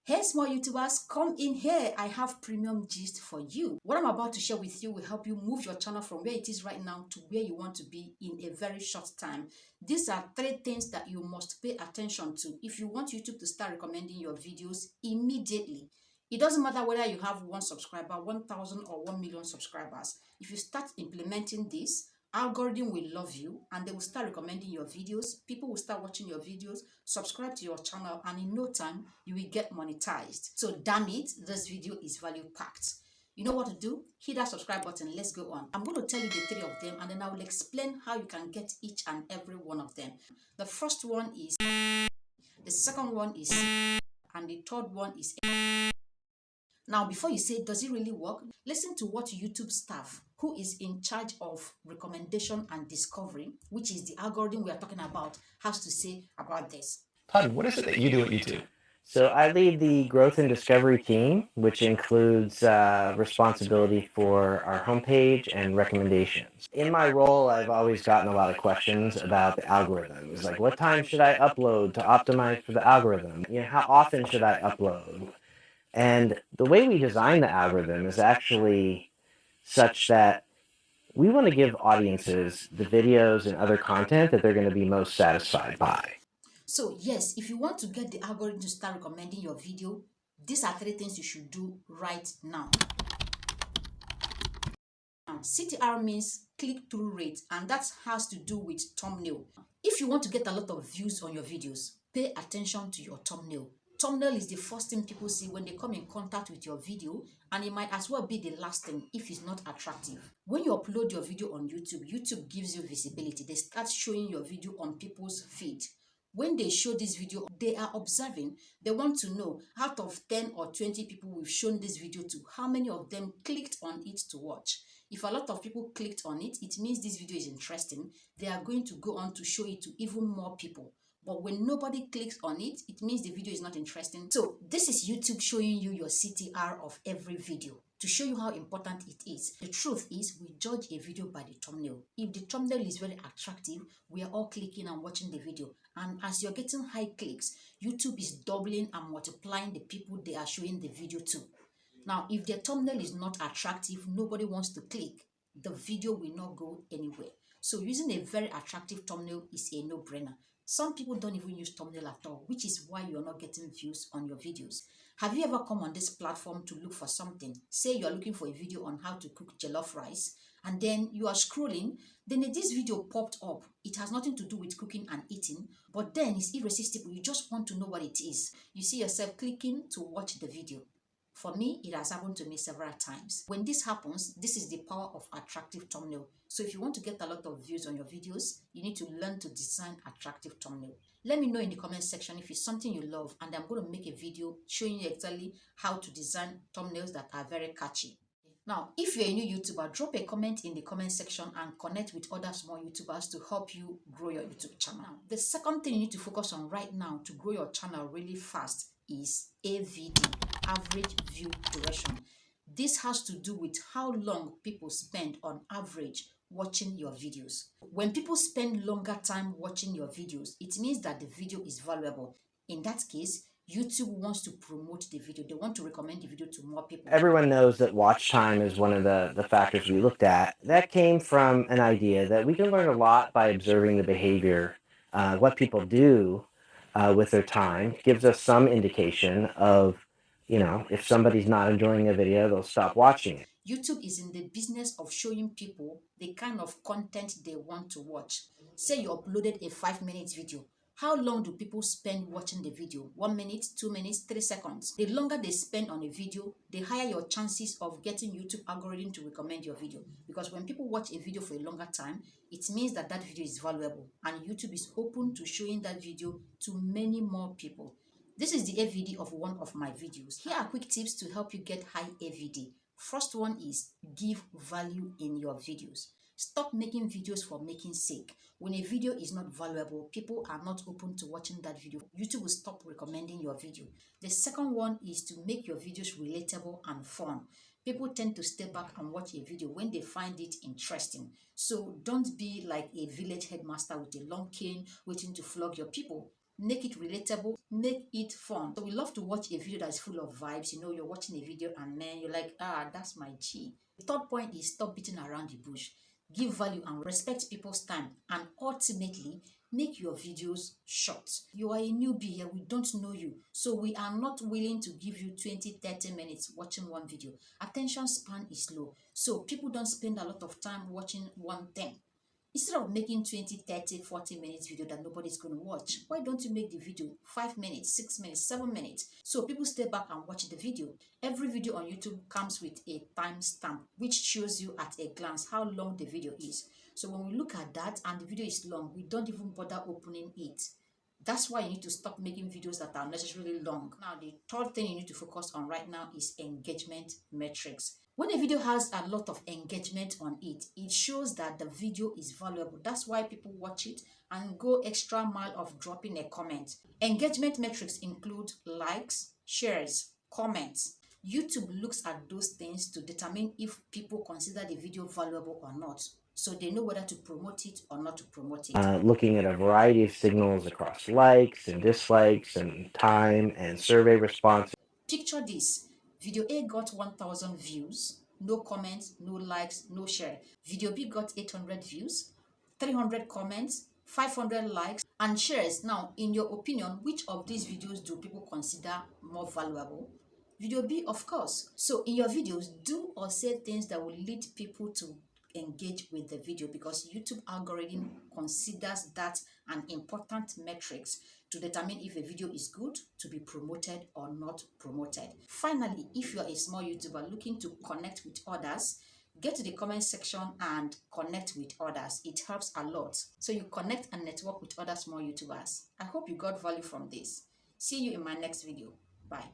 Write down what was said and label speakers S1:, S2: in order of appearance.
S1: Hey small YouTubers, come in here. I have premium gist for you. What I'm about to share with you will help you move your channel from where it is right now to where you want to be in a very short time. These are 3 things that you must pay attention to if you want YouTube to start recommending your videos immediately. It doesn't matter whether you have 1 subscriber, 1,000 or 1 million subscribers. If you start implementing this, algorithm will love you and they will start recommending your videos. People will start watching your videos, subscribe to your channel, and in no time you will get monetized. So damn it, this video is value packed. You know what to do? Hit that subscribe button. Let's go on. I'm going to tell you the 3 of them and then I will explain how you can get each and every one of them. The first one is, the second one is, and the third one is. Now, before you say, does it really work? Listen to what YouTube staff, who is in charge of recommendation and discovery, which is the algorithm we are talking about, has to say about this.
S2: Todd, what is it that you do at YouTube?
S3: So I lead the growth and discovery team, which includes responsibility for our homepage and recommendations. In my role, I've always gotten a lot of questions about the algorithms, like what time should I upload to optimize for the algorithm? How often should I upload? And the way we design the algorithm is actually such that we want to give audiences the videos and other content that they're going to be most satisfied by.
S1: So yes, if you want to get the algorithm to start recommending your video, these are 3 things you should do right now. CTR means click-through rate, and that has to do with thumbnail. If you want to get a lot of views on your videos, pay attention to your thumbnail. Thumbnail is the first thing people see when they come in contact with your video, and it might as well be the last thing if it's not attractive. When you upload your video on YouTube, YouTube gives you visibility. They start showing your video on people's feed. When they show this video, they are observing. They want to know, out of 10 or 20 people we've shown this video to, how many of them clicked on it to watch. If a lot of people clicked on it, it means this video is interesting. They are going to go on to show it to even more people. But when nobody clicks on it, it means the video is not interesting. So this is YouTube showing you your CTR of every video to show you how important it is. The truth is, we judge a video by the thumbnail. If the thumbnail is very attractive, we are all clicking and watching the video. And as you're getting high clicks, YouTube is doubling and multiplying the people they are showing the video to. Now, if their thumbnail is not attractive, nobody wants to click, the video will not go anywhere. So using a very attractive thumbnail is a no-brainer. Some people don't even use thumbnail at all, which is why you're not getting views on your videos. Have you ever come on this platform to look for something? Say you're looking for a video on how to cook jollof rice, and then you are scrolling, then this video popped up. It has nothing to do with cooking and eating, but then it's irresistible. You just want to know what it is. You see yourself clicking to watch the video. For me, it has happened to me several times. When this happens, this is the power of attractive thumbnail. So if you want to get a lot of views on your videos, you need to learn to design attractive thumbnail. Let me know in the comment section if it's something you love, and I'm going to make a video showing you exactly how to design thumbnails that are very catchy. Now, if you're a new YouTuber, drop a comment in the comment section and connect with other small YouTubers to help you grow your YouTube channel. The second thing you need to focus on right now to grow your channel really fast is AVD, average view duration. This has to do with how long people spend on average watching your videos. When people spend longer time watching your videos, it means that the video is valuable. In that case, YouTube wants to promote the video. They want to recommend the video to more people.
S3: Everyone knows that watch time is one of the factors we looked at. That came from an idea that we can learn a lot by observing the behavior, what people do with their time. Gives us some indication of, if somebody's not enjoying a video, they'll stop watching it.
S1: YouTube is in the business of showing people the kind of content they want to watch. Say you uploaded a 5-minute video. How long do people spend watching the video? 1 minute, 2 minutes, 3 seconds. The longer they spend on a video, the higher your chances of getting YouTube algorithm to recommend your video. Because when people watch a video for a longer time, it means that that video is valuable and YouTube is open to showing that video to many more people. This is the AVD of one of my videos. Here are quick tips to help you get high AVD. First one is give value in your videos. Stop making videos for making sake. When a video is not valuable, people are not open to watching that video. YouTube will stop recommending your video. The second one is to make your videos relatable and fun. People tend to step back and watch a video when they find it interesting. So don't be like a village headmaster with a long cane waiting to flog your people. make it relatable, make it fun. So we love to watch a video that's full of vibes. You know, you're watching a video and then you're like, that's my G. The third point is stop beating around the bush. Give value and respect people's time, and ultimately make your videos short. You are a newbie here, we don't know you, so we are not willing to give you 20-30 minutes watching one video. Attention span is low, so people don't spend a lot of time watching one thing. Instead of making 20, 30, 40 minutes video that nobody's going to watch, why don't you make the video 5 minutes, 6 minutes, 7 minutes, so people stay back and watch the video? Every video on YouTube comes with a timestamp, which shows you at a glance how long the video is. So when we look at that and the video is long, we don't even bother opening it. That's why you need to stop making videos that are unnecessarily long. Now, the third thing you need to focus on right now is engagement metrics. When a video has a lot of engagement on it, it shows that the video is valuable. That's why people watch it and go extra mile of dropping a comment. Engagement metrics include likes, shares, comments. YouTube looks at those things to determine if people consider the video valuable or not, so they know whether to promote it or not to promote it.
S3: Looking at a variety of signals across likes and dislikes and time and survey responses.
S1: Picture this. Video A got 1,000 views, no comments, no likes, no share. Video B got 800 views, 300 comments, 500 likes, and shares. Now, in your opinion, which of these videos do people consider more valuable? Video B, of course. So in your videos, do or say things that will lead people to engage with the video, because YouTube algorithm considers that an important metrics to determine if a video is good to be promoted or not promoted. Finally, if you are a small YouTuber looking to connect with others, get to the comment section and connect with others. It helps a lot. So you connect and network with other small YouTubers. I hope you got value from this. See you in my next video. Bye.